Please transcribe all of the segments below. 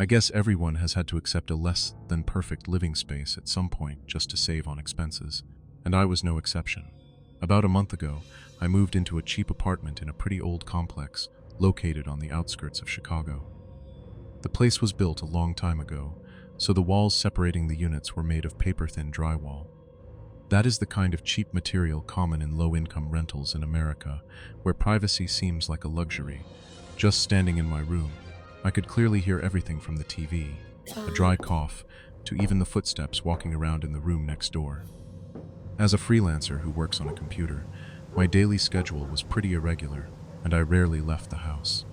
I guess everyone has had to accept a less than perfect living space at some point just to save on expenses, and I was no exception. About a month ago, I moved into a cheap apartment in a pretty old complex located on the outskirts of Chicago. The place was built a long time ago, so the walls separating the units were made of paper-thin drywall. That is the kind of cheap material common in low-income rentals in America, where privacy seems like a luxury. Just standing in my room, I could clearly hear everything from the TV, a dry cough, to even the footsteps walking around in the room next door. As a freelancer who works on a computer, my daily schedule was pretty irregular, and I rarely left the house.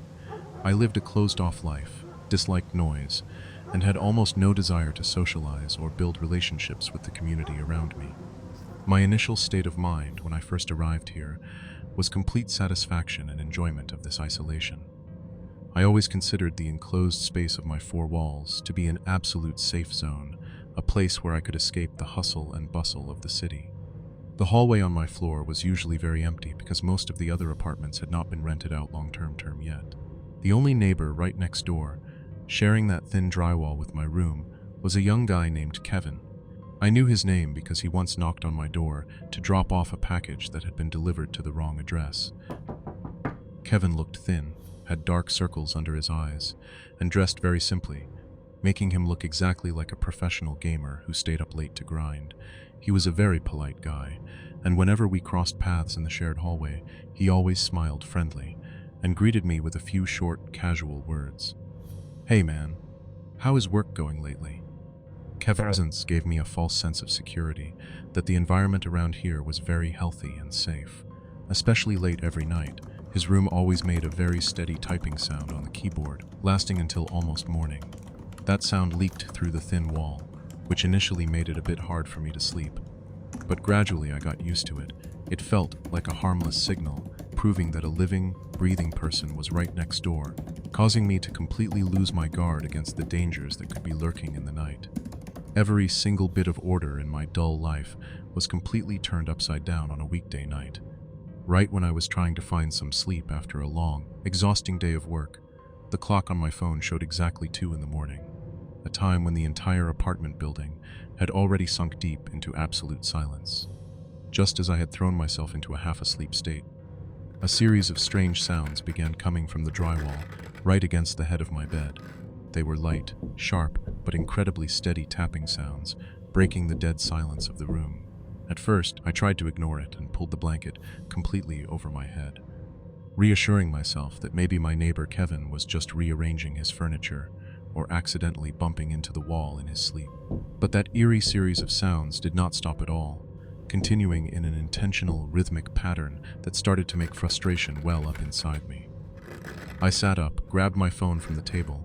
I lived a closed-off life, disliked noise, and had almost no desire to socialize or build relationships with the community around me. My initial state of mind when I first arrived here was complete satisfaction and enjoyment of this isolation. I always considered the enclosed space of my four walls to be an absolute safe zone, a place where I could escape the hustle and bustle of the city. The hallway on my floor was usually very empty because most of the other apartments had not been rented out long-term yet. The only neighbor right next door, sharing that thin drywall with my room, was a young guy named Kevin. I knew his name because he once knocked on my door to drop off a package that had been delivered to the wrong address. Kevin looked thin, had dark circles under his eyes, and dressed very simply, making him look exactly like a professional gamer who stayed up late to grind. He was a very polite guy, and whenever we crossed paths in the shared hallway, he always smiled friendly and greeted me with a few short, casual words. "Hey man, how is work going lately?" Kevin's presence gave me a false sense of security, that the environment around here was very healthy and safe. Especially late every night, his room always made a very steady typing sound on the keyboard, lasting until almost morning. That sound leaked through the thin wall, which initially made it a bit hard for me to sleep. But gradually I got used to it. It felt like a harmless signal, proving that a living, breathing person was right next door, causing me to completely lose my guard against the dangers that could be lurking in the night. Every single bit of order in my dull life was completely turned upside down on a weekday night. Right when I was trying to find some sleep after a long, exhausting day of work, the clock on my phone showed exactly 2 in the morning, a time when the entire apartment building had already sunk deep into absolute silence. Just as I had thrown myself into a half-asleep state, a series of strange sounds began coming from the drywall right against the head of my bed. They were light, sharp, but incredibly steady tapping sounds, breaking the dead silence of the room. At first, I tried to ignore it and pulled the blanket completely over my head, reassuring myself that maybe my neighbor Kevin was just rearranging his furniture or accidentally bumping into the wall in his sleep. But that eerie series of sounds did not stop at all, continuing in an intentional, rhythmic pattern that started to make frustration well up inside me. I sat up, grabbed my phone from the table,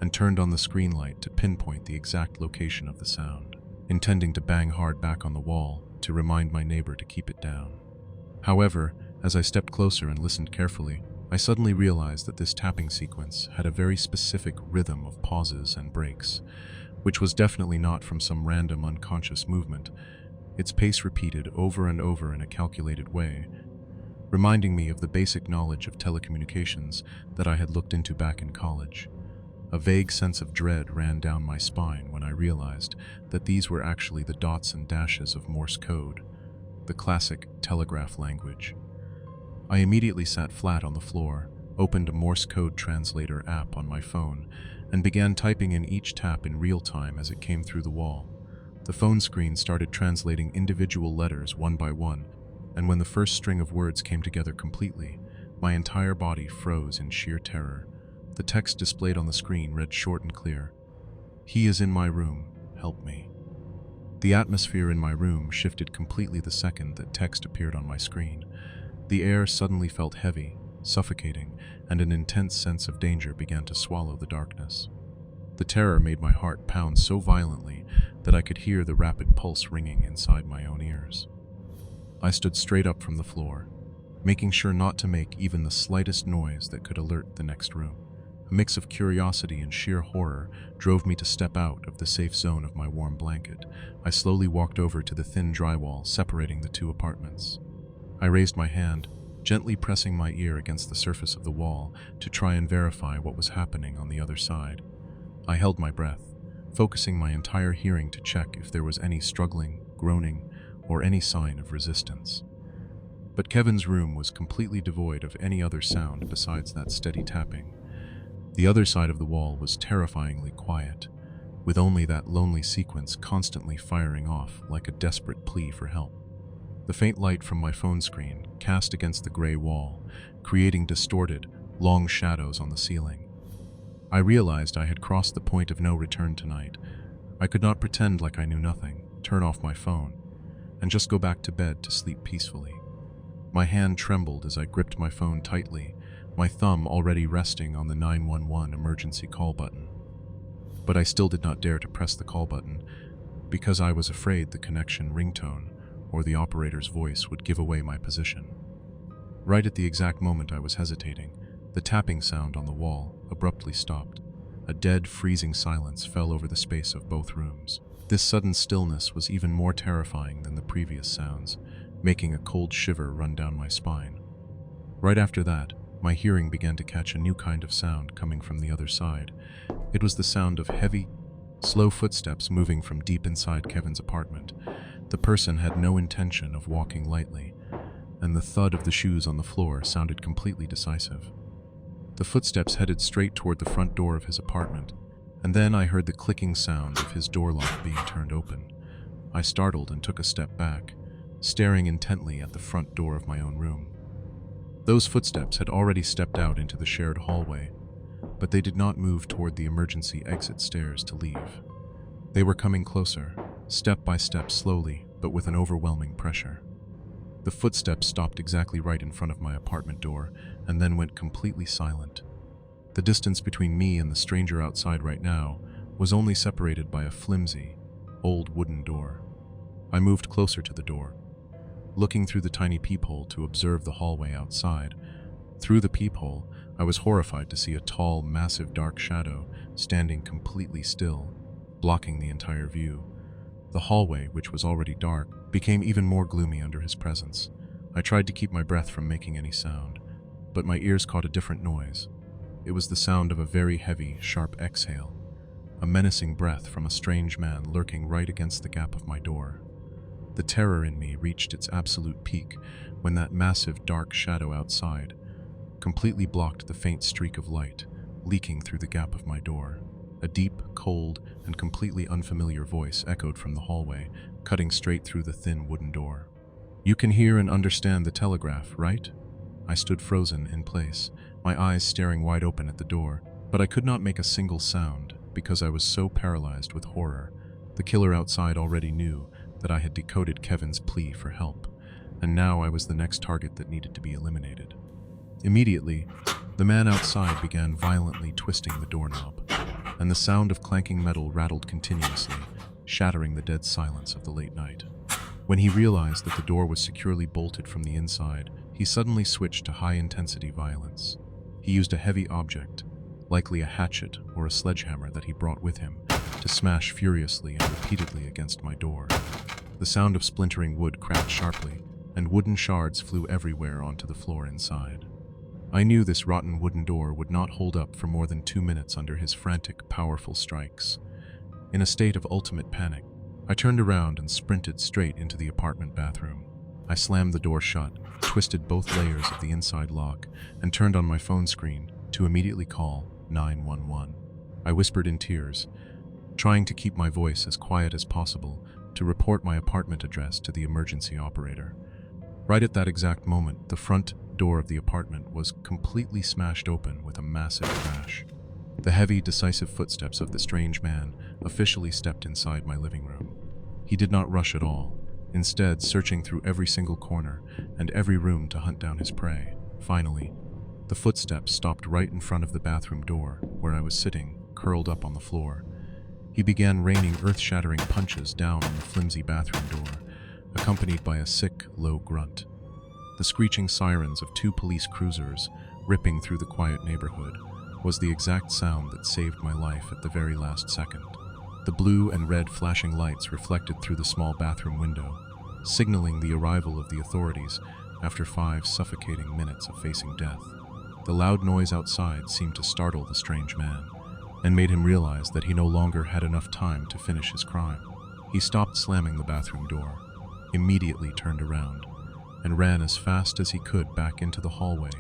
and turned on the screen light to pinpoint the exact location of the sound, intending to bang hard back on the wall to remind my neighbor to keep it down. However, as I stepped closer and listened carefully, I suddenly realized that this tapping sequence had a very specific rhythm of pauses and breaks, which was definitely not from some random unconscious movement. Its pace repeated over and over in a calculated way, reminding me of the basic knowledge of telecommunications that I had looked into back in college. A vague sense of dread ran down my spine when I realized that these were actually the dots and dashes of Morse code, the classic telegraph language. I immediately sat flat on the floor, opened a Morse code translator app on my phone, and began typing in each tap in real time as it came through the wall. The phone screen started translating individual letters one by one, and when the first string of words came together completely, my entire body froze in sheer terror. The text displayed on the screen read short and clear, "He is in my room, help me." The atmosphere in my room shifted completely the second that text appeared on my screen. The air suddenly felt heavy, suffocating, and an intense sense of danger began to swallow the darkness. The terror made my heart pound so violently that I could hear the rapid pulse ringing inside my own ears. I stood straight up from the floor, making sure not to make even the slightest noise that could alert the next room. A mix of curiosity and sheer horror drove me to step out of the safe zone of my warm blanket. I slowly walked over to the thin drywall separating the 2 apartments. I raised my hand, gently pressing my ear against the surface of the wall to try and verify what was happening on the other side. I held my breath, focusing my entire hearing to check if there was any struggling, groaning, or any sign of resistance. But Kevin's room was completely devoid of any other sound besides that steady tapping. The other side of the wall was terrifyingly quiet, with only that lonely sequence constantly firing off like a desperate plea for help. The faint light from my phone screen cast against the gray wall, creating distorted, long shadows on the ceiling. I realized I had crossed the point of no return tonight. I could not pretend like I knew nothing, turn off my phone, and just go back to bed to sleep peacefully. My hand trembled as I gripped my phone tightly, my thumb already resting on the 911 emergency call button. But I still did not dare to press the call button because I was afraid the connection ringtone or the operator's voice would give away my position. Right at the exact moment I was hesitating, the tapping sound on the wall abruptly stopped. A dead, freezing silence fell over the space of both rooms. This sudden stillness was even more terrifying than the previous sounds, making a cold shiver run down my spine. Right after that, my hearing began to catch a new kind of sound coming from the other side. It was the sound of heavy, slow footsteps moving from deep inside Kevin's apartment. The person had no intention of walking lightly, and the thud of the shoes on the floor sounded completely decisive. The footsteps headed straight toward the front door of his apartment, and then I heard the clicking sound of his door lock being turned open. I startled and took a step back, staring intently at the front door of my own room. Those footsteps had already stepped out into the shared hallway, but they did not move toward the emergency exit stairs to leave. They were coming closer, step by step, slowly, but with an overwhelming pressure. The footsteps stopped exactly right in front of my apartment door, and then went completely silent. The distance between me and the stranger outside right now was only separated by a flimsy, old wooden door. I moved closer to the door, looking through the tiny peephole to observe the hallway outside. Through the peephole, I was horrified to see a tall, massive dark shadow standing completely still, blocking the entire view. The hallway, which was already dark, became even more gloomy under his presence. I tried to keep my breath from making any sound, but my ears caught a different noise. It was the sound of a very heavy, sharp exhale, a menacing breath from a strange man lurking right against the gap of my door. The terror in me reached its absolute peak when that massive dark shadow outside completely blocked the faint streak of light leaking through the gap of my door. A deep, cold, and completely unfamiliar voice echoed from the hallway, cutting straight through the thin wooden door. "You can hear and understand the telegraph, right?" I stood frozen in place, my eyes staring wide open at the door, but I could not make a single sound because I was so paralyzed with horror. The killer outside already knew that I had decoded Kevin's plea for help, and now I was the next target that needed to be eliminated. Immediately, the man outside began violently twisting the doorknob, and the sound of clanking metal rattled continuously, shattering the dead silence of the late night. When he realized that the door was securely bolted from the inside, he suddenly switched to high-intensity violence. He used a heavy object, likely a hatchet or a sledgehammer that he brought with him, to smash furiously and repeatedly against my door. The sound of splintering wood cracked sharply, and wooden shards flew everywhere onto the floor inside. I knew this rotten wooden door would not hold up for more than 2 minutes under his frantic, powerful strikes. In a state of ultimate panic, I turned around and sprinted straight into the apartment bathroom. I slammed the door shut, twisted both layers of the inside lock, and turned on my phone screen to immediately call 911. I whispered in tears, trying to keep my voice as quiet as possible, to report my apartment address to the emergency operator. Right at that exact moment, the front door of the apartment was completely smashed open with a massive crash. The heavy, decisive footsteps of the strange man officially stepped inside my living room. He did not rush at all, instead searching through every single corner and every room to hunt down his prey. Finally, the footsteps stopped right in front of the bathroom door, where I was sitting, curled up on the floor. He began raining earth-shattering punches down on the flimsy bathroom door, accompanied by a sick, low grunt. The screeching sirens of 2 police cruisers ripping through the quiet neighborhood was the exact sound that saved my life at the very last second. The blue and red flashing lights reflected through the small bathroom window, signaling the arrival of the authorities after 5 suffocating minutes of facing death. The loud noise outside seemed to startle the strange man, and made him realize that he no longer had enough time to finish his crime. He stopped slamming the bathroom door, immediately turned around, and ran as fast as he could back into the hallway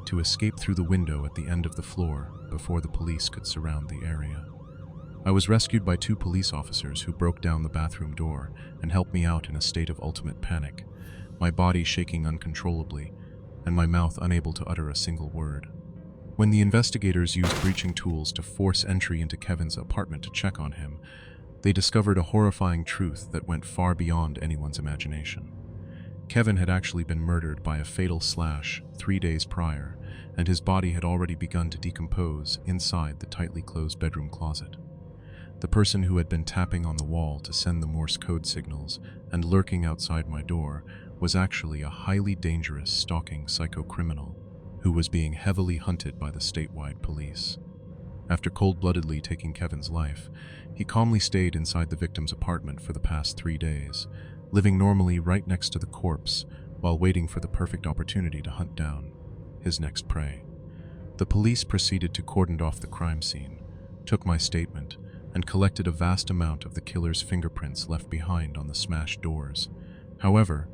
to escape through the window at the end of the floor before the police could surround the area. I was rescued by 2 police officers who broke down the bathroom door and helped me out in a state of ultimate panic, my body shaking uncontrollably and my mouth unable to utter a single word. When the investigators used breaching tools to force entry into Kevin's apartment to check on him, they discovered a horrifying truth that went far beyond anyone's imagination. Kevin had actually been murdered by a fatal slash 3 days prior, and his body had already begun to decompose inside the tightly closed bedroom closet. The person who had been tapping on the wall to send the Morse code signals and lurking outside my door was actually a highly dangerous stalking psycho-criminal who was being heavily hunted by the statewide police. After cold-bloodedly taking Kevin's life, he calmly stayed inside the victim's apartment for the past 3 days, living normally right next to the corpse while waiting for the perfect opportunity to hunt down his next prey. The police proceeded to cordon off the crime scene, took my statement, and collected a vast amount of the killer's fingerprints left behind on the smashed doors. However,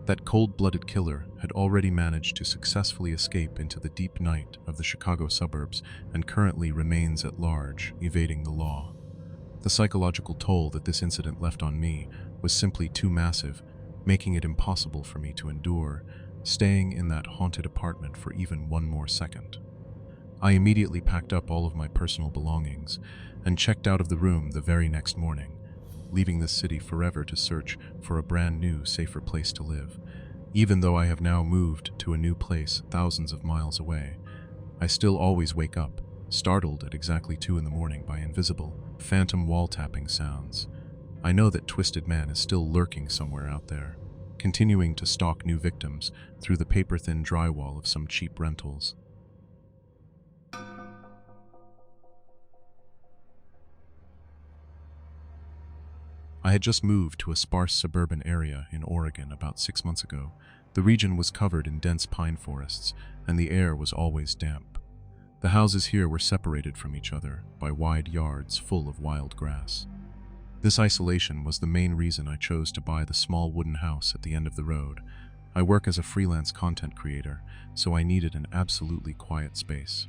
that cold-blooded killer had already managed to successfully escape into the deep night of the Chicago suburbs and currently remains at large, evading the law. The psychological toll that this incident left on me was simply too massive, making it impossible for me to endure staying in that haunted apartment for even one more second. I immediately packed up all of my personal belongings and checked out of the room the very next morning, leaving the city forever to search for a brand new, safer place to live. Even though I have now moved to a new place thousands of miles away, I still always wake up, startled at exactly 2 in the morning by invisible, phantom wall-tapping sounds. I know that Twisted Man is still lurking somewhere out there, continuing to stalk new victims through the paper-thin drywall of some cheap rentals. I had just moved to a sparse suburban area in Oregon about 6 months ago. The region was covered in dense pine forests, and the air was always damp. The houses here were separated from each other by wide yards full of wild grass. This isolation was the main reason I chose to buy the small wooden house at the end of the road. I work as a freelance content creator, so I needed an absolutely quiet space.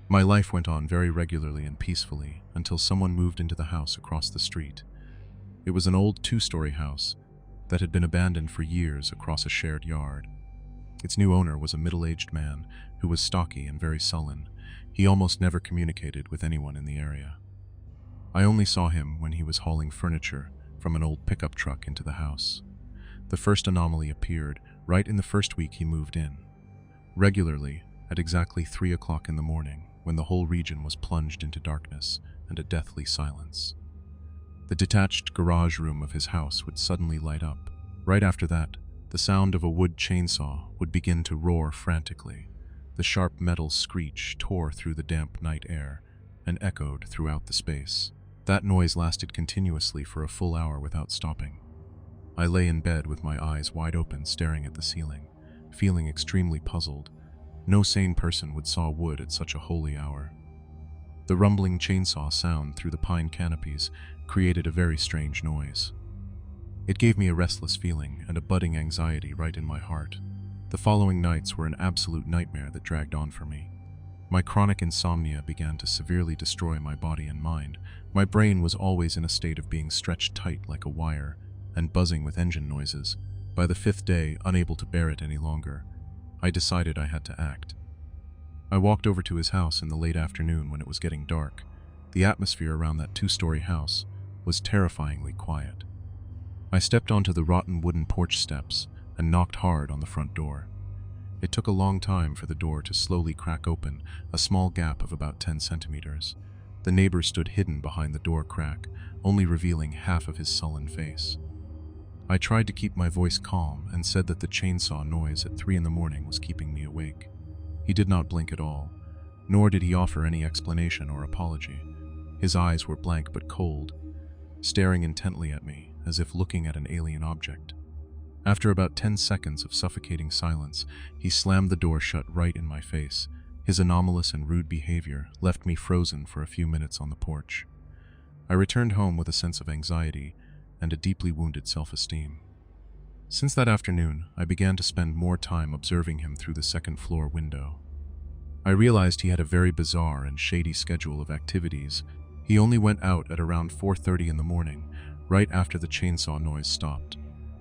My life went on very regularly and peacefully until someone moved into the house across the street. It was an old 2-story house that had been abandoned for years across a shared yard. Its new owner was a middle-aged man who was stocky and very sullen. He almost never communicated with anyone in the area. I only saw him when he was hauling furniture from an old pickup truck into the house. The first anomaly appeared right in the first week he moved in. Regularly, at exactly 3 o'clock in the morning, when the whole region was plunged into darkness and a deathly silence. The detached garage room of his house would suddenly light up. Right after that, the sound of a wood chainsaw would begin to roar frantically. The sharp metal screech tore through the damp night air and echoed throughout the space. That noise lasted continuously for a full hour without stopping. I lay in bed with my eyes wide open, staring at the ceiling, feeling extremely puzzled. No sane person would saw wood at such a holy hour. The rumbling chainsaw sound through the pine canopies created a very strange noise. It gave me a restless feeling and a budding anxiety right in my heart. The following nights were an absolute nightmare that dragged on for me. My chronic insomnia began to severely destroy my body and mind. My brain was always in a state of being stretched tight like a wire and buzzing with engine noises. By the 5th day, unable to bear it any longer, I decided I had to act. I walked over to his house in the late afternoon when it was getting dark. The atmosphere around that 2-story house was terrifyingly quiet. I stepped onto the rotten wooden porch steps and knocked hard on the front door. It took a long time for the door to slowly crack open, a small gap of about 10 centimeters. The neighbor stood hidden behind the door crack, only revealing half of his sullen face. I tried to keep my voice calm and said that the chainsaw noise at 3 in the morning was keeping me awake. He did not blink at all, nor did he offer any explanation or apology. His eyes were blank but cold, staring intently at me as if looking at an alien object. After about 10 seconds of suffocating silence, he slammed the door shut right in my face, His anomalous and rude behavior left me frozen for a few minutes on the porch. I returned home with a sense of anxiety and a deeply wounded self-esteem. Since that afternoon, I began to spend more time observing him through the second-floor window. I realized he had a very bizarre and shady schedule of activities. He only went out at around 4:30 in the morning, right after the chainsaw noise stopped.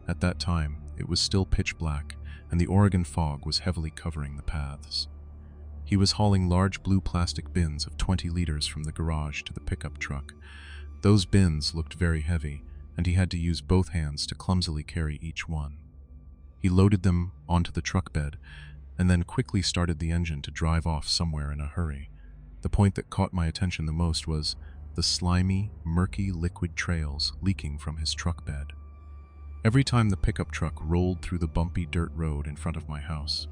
At that time, it was still pitch black, and the Oregon fog was heavily covering the paths. He was hauling large blue plastic bins of 20 liters from the garage to the pickup truck. Those bins looked very heavy, and he had to use both hands to clumsily carry each one. He loaded them onto the truck bed, and then quickly started the engine to drive off somewhere in a hurry. The point that caught my attention the most was the slimy, murky liquid trails leaking from his truck bed. Every time the pickup truck rolled through the bumpy dirt road in front of my house,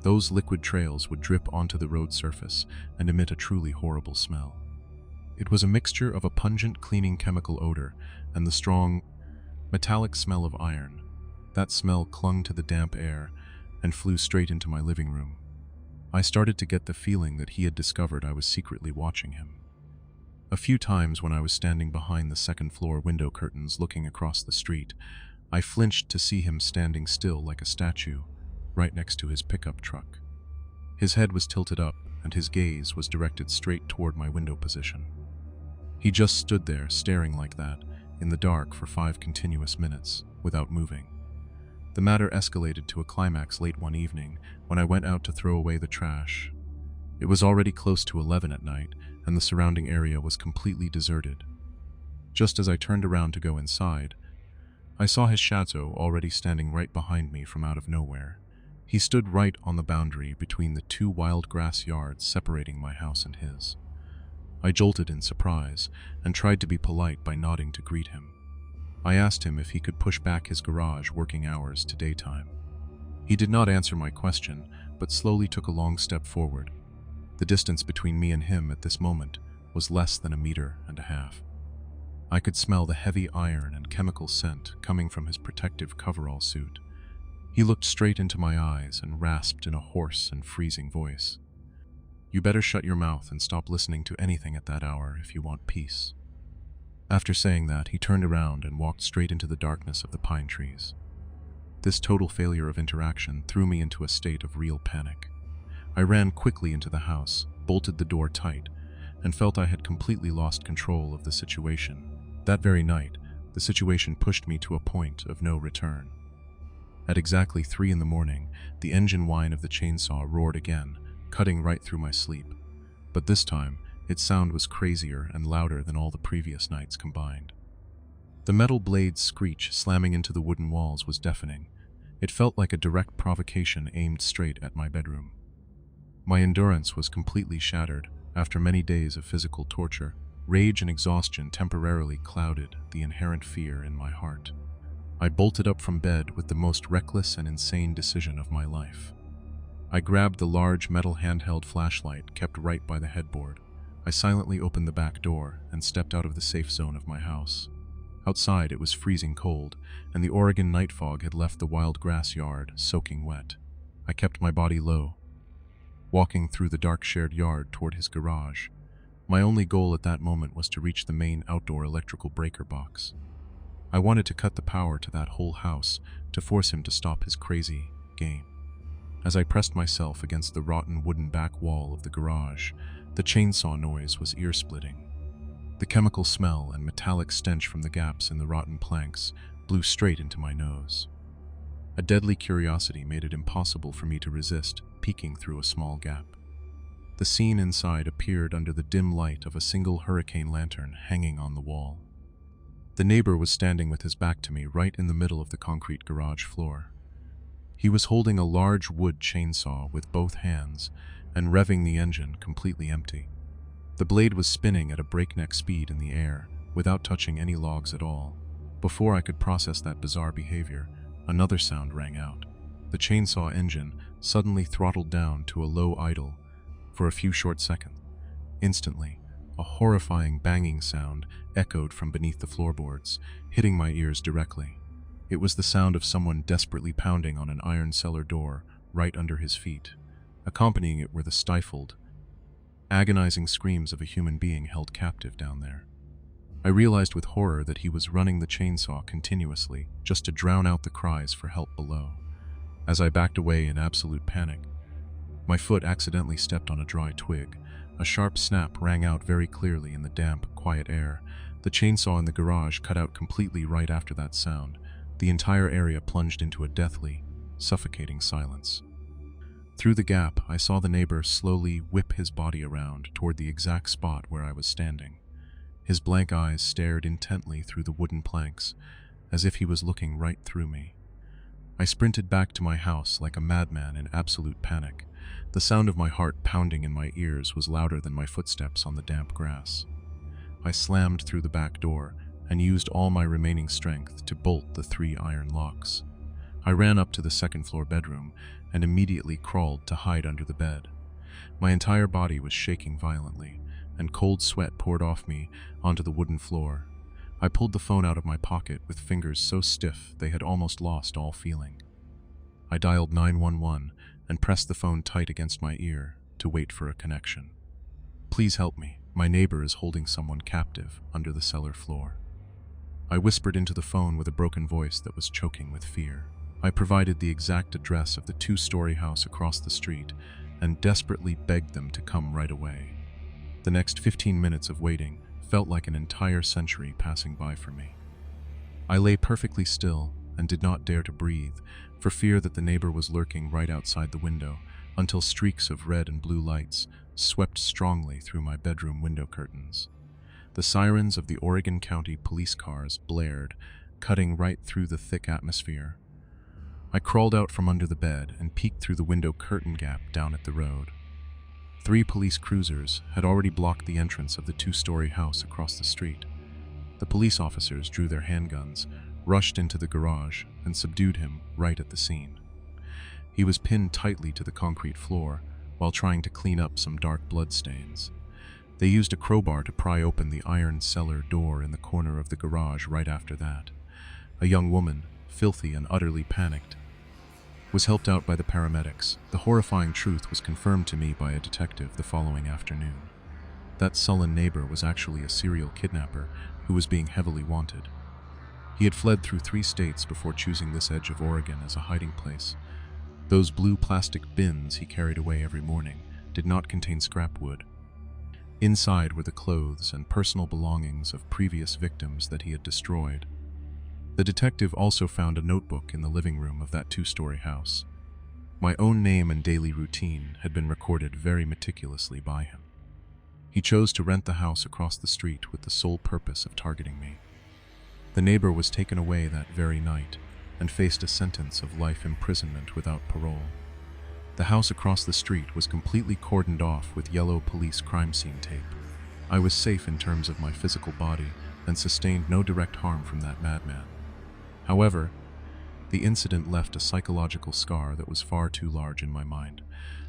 those liquid trails would drip onto the road surface and emit a truly horrible smell. It was a mixture of a pungent cleaning chemical odor and the strong, metallic smell of iron. That smell clung to the damp air and flew straight into my living room. I started to get the feeling that he had discovered I was secretly watching him. A few times when I was standing behind the second-floor window curtains looking across the street, I flinched to see him standing still like a statue, right next to his pickup truck. His head was tilted up, and his gaze was directed straight toward my window position. He just stood there, staring like that, in the dark for 5 continuous minutes, without moving. The matter escalated to a climax late one evening when I went out to throw away the trash. It was already close to 11 at night, and the surrounding area was completely deserted. Just as I turned around to go inside, I saw his shadow already standing right behind me from out of nowhere. He stood right on the boundary between the 2 wild grass yards separating my house and his. I jolted in surprise and tried to be polite by nodding to greet him. I asked him if he could push back his garage working hours to daytime. He did not answer my question, but slowly took a long step forward. The distance between me and him at this moment was less than 1.5 meters. I could smell the heavy iron and chemical scent coming from his protective coverall suit. He looked straight into my eyes and rasped in a hoarse and freezing voice, "You better shut your mouth and stop listening to anything at that hour if you want peace." After saying that, he turned around and walked straight into the darkness of the pine trees. This total failure of interaction threw me into a state of real panic. I ran quickly into the house, bolted the door tight, and felt I had completely lost control of the situation. That very night, the situation pushed me to a point of no return. At exactly 3 in the morning, the engine whine of the chainsaw roared again, cutting right through my sleep. But this time, its sound was crazier and louder than all the previous nights combined. The metal blades' screech slamming into the wooden walls was deafening. It felt like a direct provocation aimed straight at my bedroom. My endurance was completely shattered. After many days of physical torture, rage and exhaustion temporarily clouded the inherent fear in my heart. I bolted up from bed with the most reckless and insane decision of my life. I grabbed the large metal handheld flashlight kept right by the headboard. I silently opened the back door and stepped out of the safe zone of my house. Outside it was freezing cold, and the Oregon night fog had left the wild grass yard soaking wet. I kept my body low, walking through the dark shared yard toward his garage. My only goal at that moment was to reach the main outdoor electrical breaker box. I wanted to cut the power to that whole house to force him to stop his crazy game. As I pressed myself against the rotten wooden back wall of the garage, the chainsaw noise was ear-splitting. The chemical smell and metallic stench from the gaps in the rotten planks blew straight into my nose. A deadly curiosity made it impossible for me to resist peeking through a small gap. The scene inside appeared under the dim light of a single hurricane lantern hanging on the wall. The neighbor was standing with his back to me right in the middle of the concrete garage floor. He was holding a large wood chainsaw with both hands and revving the engine completely empty. The blade was spinning at a breakneck speed in the air without touching any logs at all. Before I could process that bizarre behavior, another sound rang out. The chainsaw engine suddenly throttled down to a low idle for a few short seconds. Instantly, a horrifying banging sound echoed from beneath the floorboards, hitting my ears directly. It was the sound of someone desperately pounding on an iron cellar door right under his feet. Accompanying it were the stifled, agonizing screams of a human being held captive down there. I realized with horror that he was running the chainsaw continuously just to drown out the cries for help below. As I backed away in absolute panic, my foot accidentally stepped on a dry twig. A sharp snap rang out very clearly in the damp, quiet air. The chainsaw in the garage cut out completely right after that sound. The entire area plunged into a deathly, suffocating silence. Through the gap, I saw the neighbor slowly whip his body around toward the exact spot where I was standing. His blank eyes stared intently through the wooden planks, as if he was looking right through me. I sprinted back to my house like a madman in absolute panic. The sound of my heart pounding in my ears was louder than my footsteps on the damp grass. I slammed through the back door and used all my remaining strength to bolt the 3 iron locks. I ran up to the second-floor bedroom and immediately crawled to hide under the bed. My entire body was shaking violently, and cold sweat poured off me onto the wooden floor. I pulled the phone out of my pocket with fingers so stiff they had almost lost all feeling. I dialed 911 and pressed the phone tight against my ear to wait for a connection. "Please help me. My neighbor is holding someone captive under the cellar floor." I whispered into the phone with a broken voice that was choking with fear. I provided the exact address of the 2-story house across the street and desperately begged them to come right away. The next 15 minutes of waiting felt like an entire century passing by for me. I lay perfectly still and did not dare to breathe for fear that the neighbor was lurking right outside the window until streaks of red and blue lights swept strongly through my bedroom window curtains. The sirens of the Oregon County police cars blared, cutting right through the thick atmosphere. I crawled out from under the bed and peeked through the window curtain gap down at the road. 3 police cruisers had already blocked the entrance of the 2-story house across the street. The police officers drew their handguns, rushed into the garage, and subdued him right at the scene. He was pinned tightly to the concrete floor while trying to clean up some dark blood stains. They used a crowbar to pry open the iron cellar door in the corner of the garage right after that. A young woman, filthy and utterly panicked, was helped out by the paramedics. The horrifying truth was confirmed to me by a detective the following afternoon. That sullen neighbor was actually a serial kidnapper who was being heavily wanted. He had fled through 3 states before choosing this edge of Oregon as a hiding place. Those blue plastic bins he carried away every morning did not contain scrap wood. Inside were the clothes and personal belongings of previous victims that he had destroyed. The detective also found a notebook in the living room of that 2-story house. My own name and daily routine had been recorded very meticulously by him. He chose to rent the house across the street with the sole purpose of targeting me. The neighbor was taken away that very night and faced a sentence of life imprisonment without parole. The house across the street was completely cordoned off with yellow police crime scene tape. I was safe in terms of my physical body and sustained no direct harm from that madman. However, the incident left a psychological scar that was far too large in my mind.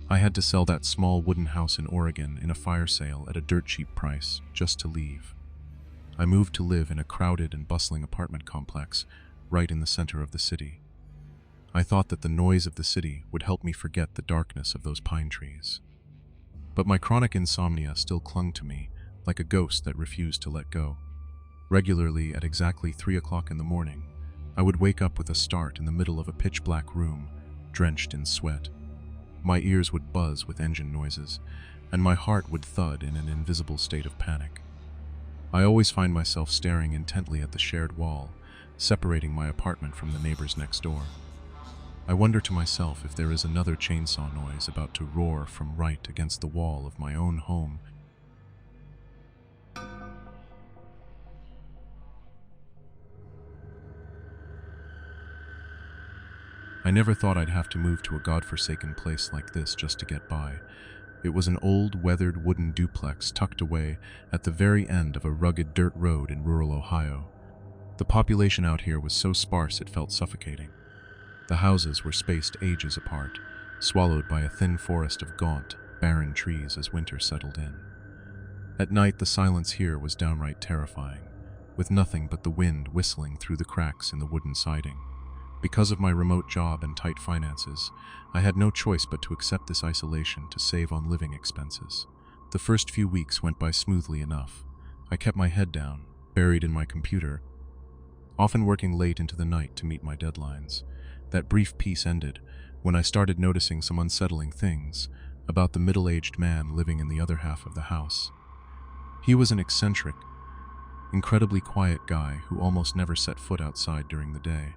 I had to sell that small wooden house in Oregon in a fire sale at a dirt cheap price just to leave. I moved to live in a crowded and bustling apartment complex right in the center of the city. I thought that the noise of the city would help me forget the darkness of those pine trees. But my chronic insomnia still clung to me like a ghost that refused to let go. Regularly at exactly 3 o'clock in the morning, I would wake up with a start in the middle of a pitch-black room, drenched in sweat. My ears would buzz with engine noises, and my heart would thud in an invisible state of panic. I always find myself staring intently at the shared wall, separating my apartment from the neighbors next door. I wonder to myself if there is another chainsaw noise about to roar from right against the wall of my own home. I never thought I'd have to move to a godforsaken place like this just to get by. It was an old, weathered wooden duplex tucked away at the very end of a rugged dirt road in rural Ohio. The population out here was so sparse it felt suffocating. The houses were spaced ages apart, swallowed by a thin forest of gaunt, barren trees as winter settled in. At night, the silence here was downright terrifying, with nothing but the wind whistling through the cracks in the wooden siding. Because of my remote job and tight finances, I had no choice but to accept this isolation to save on living expenses. The first few weeks went by smoothly enough. I kept my head down, buried in my computer, often working late into the night to meet my deadlines. That brief peace ended when I started noticing some unsettling things about the middle-aged man living in the other half of the house. He was an eccentric, incredibly quiet guy who almost never set foot outside during the day.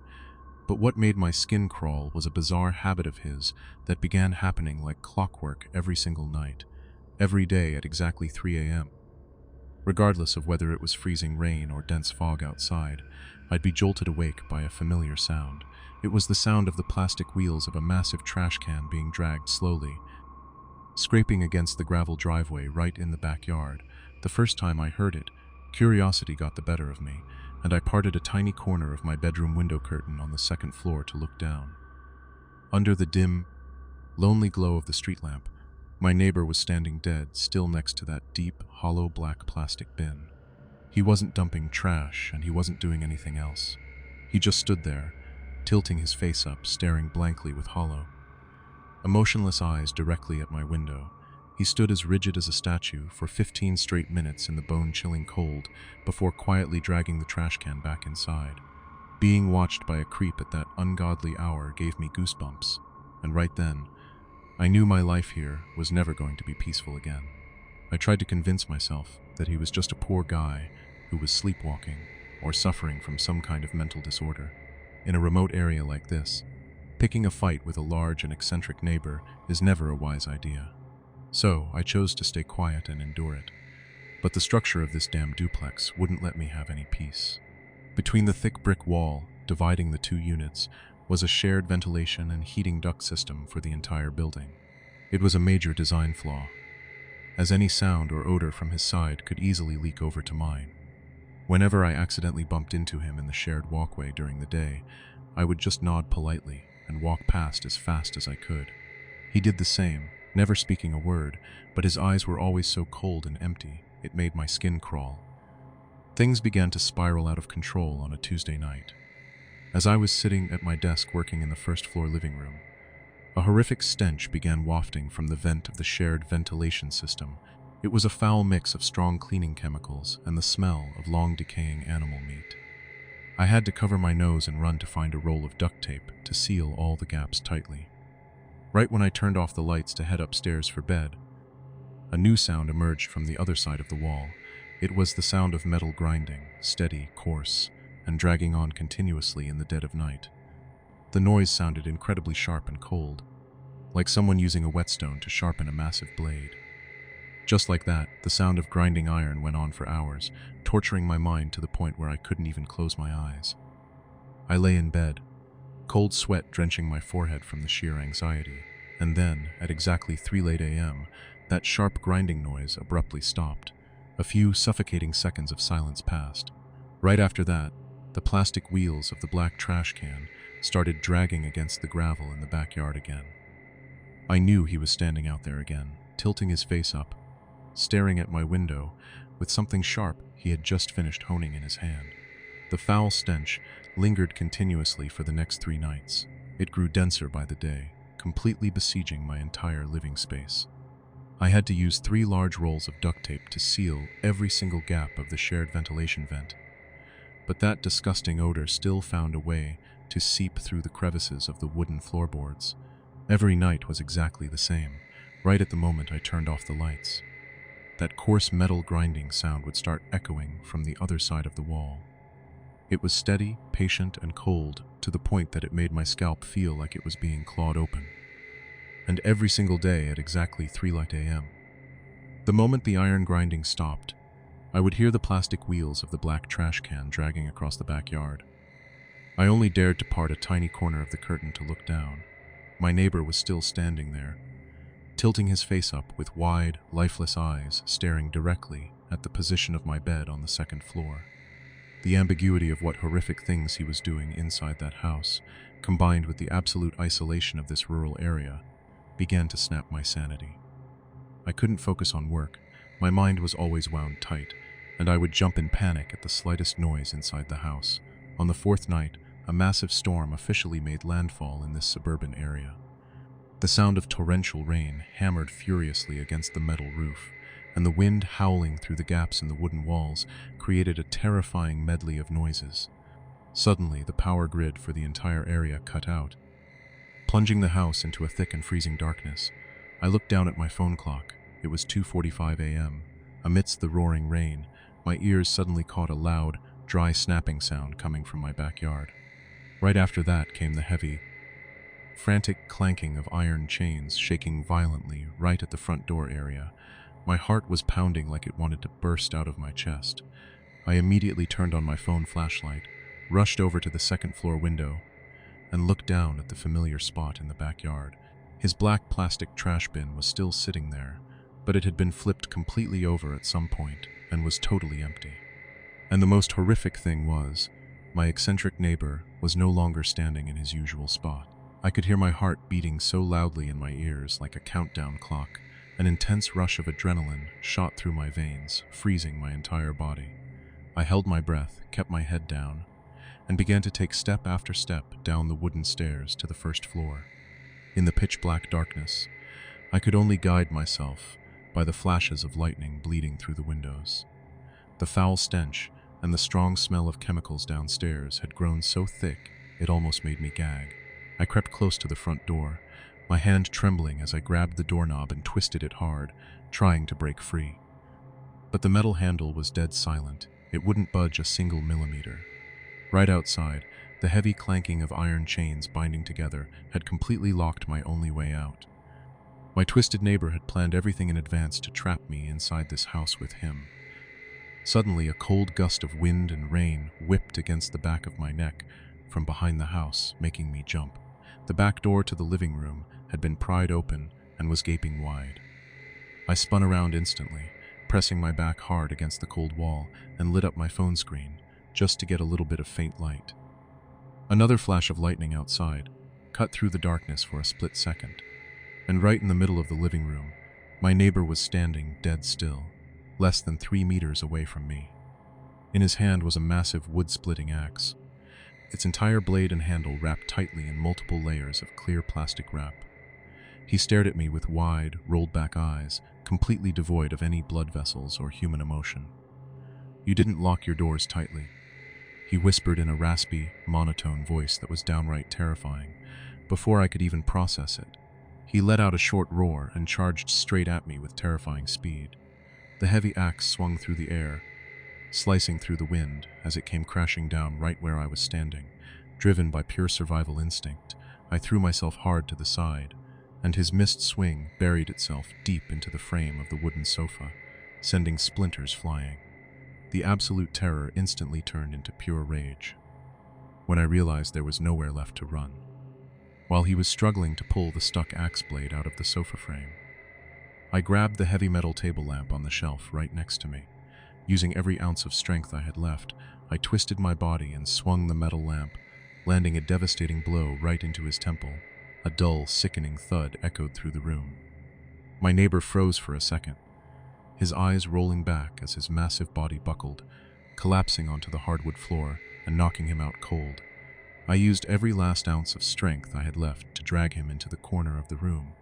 But what made my skin crawl was a bizarre habit of his that began happening like clockwork every single night, every day at exactly 3 a.m. Regardless of whether it was freezing rain or dense fog outside, I'd be jolted awake by a familiar sound. It was the sound of the plastic wheels of a massive trash can being dragged slowly, scraping against the gravel driveway right in the backyard. The first time I heard it, curiosity got the better of me, and I parted a tiny corner of my bedroom window curtain on the second floor to look down. Under the dim, lonely glow of the street lamp, my neighbor was standing dead still next to that deep, hollow black plastic bin. He wasn't dumping trash, and he wasn't doing anything else. He just stood there, tilting his face up, staring blankly with hollow, emotionless eyes directly at my window. He stood as rigid as a statue for 15 straight minutes in the bone-chilling cold before quietly dragging the trash can back inside. Being watched by a creep at that ungodly hour gave me goosebumps, and right then, I knew my life here was never going to be peaceful again. I tried to convince myself that he was just a poor guy who was sleepwalking or suffering from some kind of mental disorder. In a remote area like this, picking a fight with a large and eccentric neighbor is never a wise idea. So I chose to stay quiet and endure it. But the structure of this damn duplex wouldn't let me have any peace. Between the thick brick wall dividing the two units was a shared ventilation and heating duct system for the entire building. It was a major design flaw, as any sound or odor from his side could easily leak over to mine. Whenever I accidentally bumped into him in the shared walkway during the day, I would just nod politely and walk past as fast as I could. He did the same, never speaking a word, but his eyes were always so cold and empty, it made my skin crawl. Things began to spiral out of control on a Tuesday night. As I was sitting at my desk working in the first-floor living room, a horrific stench began wafting from the vent of the shared ventilation system. It was a foul mix of strong cleaning chemicals and the smell of long-decaying animal meat. I had to cover my nose and run to find a roll of duct tape to seal all the gaps tightly. Right when I turned off the lights to head upstairs for bed, a new sound emerged from the other side of the wall. It was the sound of metal grinding, steady, coarse, and dragging on continuously in the dead of night. The noise sounded incredibly sharp and cold, like someone using a whetstone to sharpen a massive blade. Just like that, the sound of grinding iron went on for hours, torturing my mind to the point where I couldn't even close my eyes. I lay in bed, cold sweat drenching my forehead from the sheer anxiety, and then, at exactly 3 a.m., that sharp grinding noise abruptly stopped. A few suffocating seconds of silence passed. Right after that, the plastic wheels of the black trash can started dragging against the gravel in the backyard again. I knew he was standing out there again, tilting his face up, staring at my window with something sharp he had just finished honing in his hand. The foul stench lingered continuously for the next 3 nights. It grew denser by the day, completely besieging my entire living space. I had to use 3 large rolls of duct tape to seal every single gap of the shared ventilation vent. But that disgusting odor still found a way to seep through the crevices of the wooden floorboards. Every night was exactly the same. Right at the moment I turned off the lights, that coarse metal grinding sound would start echoing from the other side of the wall. It was steady, patient, and cold, to the point that it made my scalp feel like it was being clawed open. And every single day at exactly 3 a.m. The moment the iron grinding stopped, I would hear the plastic wheels of the black trash can dragging across the backyard. I only dared to part a tiny corner of the curtain to look down. My neighbor was still standing there, tilting his face up with wide, lifeless eyes staring directly at the position of my bed on the second floor. The ambiguity of what horrific things he was doing inside that house, combined with the absolute isolation of this rural area, began to snap my sanity. I couldn't focus on work. My mind was always wound tight, and I would jump in panic at the slightest noise inside the house. On the 4th night, a massive storm officially made landfall in this suburban area. The sound of torrential rain hammered furiously against the metal roof, and the wind howling through the gaps in the wooden walls created a terrifying medley of noises. Suddenly, the power grid for the entire area cut out, plunging the house into a thick and freezing darkness. I looked down at my phone clock. It was 2:45 a.m. Amidst the roaring rain, my ears suddenly caught a loud, dry snapping sound coming from my backyard. Right after that came the heavy, frantic clanking of iron chains shaking violently right at the front door area. My heart was pounding like it wanted to burst out of my chest. I immediately turned on my phone flashlight, rushed over to the second-floor window, and looked down at the familiar spot in the backyard. His black plastic trash bin was still sitting there, but it had been flipped completely over at some point and was totally empty. And the most horrific thing was, my eccentric neighbor was no longer standing in his usual spot. I could hear my heart beating so loudly in my ears like a countdown clock. An intense rush of adrenaline shot through my veins, freezing my entire body. I held my breath, kept my head down, and began to take step after step down the wooden stairs to the first floor. In the pitch-black darkness, I could only guide myself by the flashes of lightning bleeding through the windows. The foul stench and the strong smell of chemicals downstairs had grown so thick it almost made me gag. I crept close to the front door, my hand trembling as I grabbed the doorknob and twisted it hard, trying to break free. But the metal handle was dead silent. It wouldn't budge a single millimeter. Right outside, the heavy clanking of iron chains binding together had completely locked my only way out. My twisted neighbor had planned everything in advance to trap me inside this house with him. Suddenly, a cold gust of wind and rain whipped against the back of my neck from behind the house, making me jump. The back door to the living room had been pried open and was gaping wide. I spun around instantly, pressing my back hard against the cold wall, and lit up my phone screen, just to get a little bit of faint light. Another flash of lightning outside cut through the darkness for a split second, and right in the middle of the living room, my neighbor was standing dead still, less than 3 meters away from me. In his hand was a massive wood-splitting axe, its entire blade and handle wrapped tightly in multiple layers of clear plastic wrap. He stared at me with wide, rolled-back eyes, completely devoid of any blood vessels or human emotion. "You didn't lock your doors tightly," he whispered in a raspy, monotone voice that was downright terrifying. Before I could even process it, he let out a short roar and charged straight at me with terrifying speed. The heavy axe swung through the air, slicing through the wind as it came crashing down right where I was standing. Driven by pure survival instinct, I threw myself hard to the side, and his missed swing buried itself deep into the frame of the wooden sofa, sending splinters flying. The absolute terror instantly turned into pure rage when I realized there was nowhere left to run, while he was struggling to pull the stuck axe blade out of the sofa frame. I grabbed the heavy metal table lamp on the shelf right next to me. Using every ounce of strength I had left, I twisted my body and swung the metal lamp, landing a devastating blow right into his temple. A dull, sickening thud echoed through the room. My neighbor froze for a second, his eyes rolling back as his massive body buckled, collapsing onto the hardwood floor and knocking him out cold. I used every last ounce of strength I had left to drag him into the corner of the room,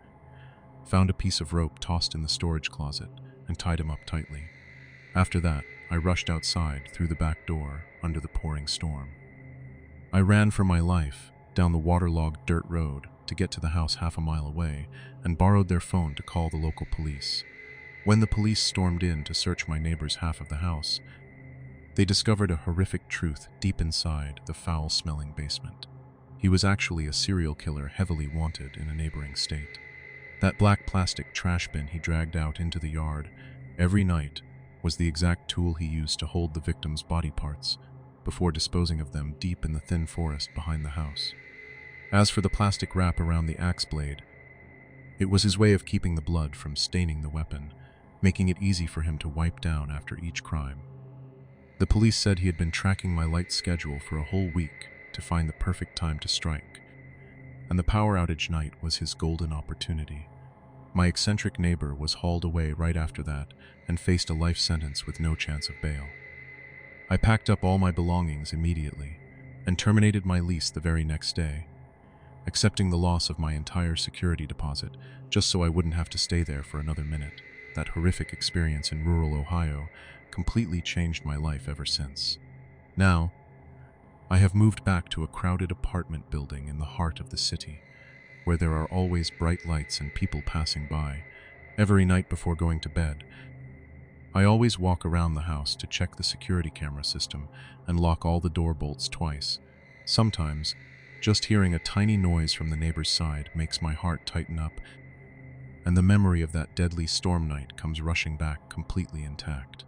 found a piece of rope tossed in the storage closet, and tied him up tightly. After that, I rushed outside through the back door under the pouring storm. I ran for my life down the waterlogged dirt road to get to the house half a mile away and borrowed their phone to call the local police. When the police stormed in to search my neighbor's half of the house, they discovered a horrific truth deep inside the foul-smelling basement. He was actually a serial killer heavily wanted in a neighboring state. That black plastic trash bin he dragged out into the yard every night was the exact tool he used to hold the victim's body parts before disposing of them deep in the thin forest behind the house. As for the plastic wrap around the axe blade, it was his way of keeping the blood from staining the weapon, making it easy for him to wipe down after each crime. The police said he had been tracking my light schedule for a whole week to find the perfect time to strike, and the power outage night was his golden opportunity. My eccentric neighbor was hauled away right after that and faced a life sentence with no chance of bail. I packed up all my belongings immediately, and terminated my lease the very next day, accepting the loss of my entire security deposit just so I wouldn't have to stay there for another minute. That horrific experience in rural Ohio completely changed my life ever since. Now, I have moved back to a crowded apartment building in the heart of the city, where there are always bright lights and people passing by. Every night before going to bed, I always walk around the house to check the security camera system and lock all the door bolts twice. Sometimes, just hearing a tiny noise from the neighbor's side makes my heart tighten up, and the memory of that deadly storm night comes rushing back completely intact.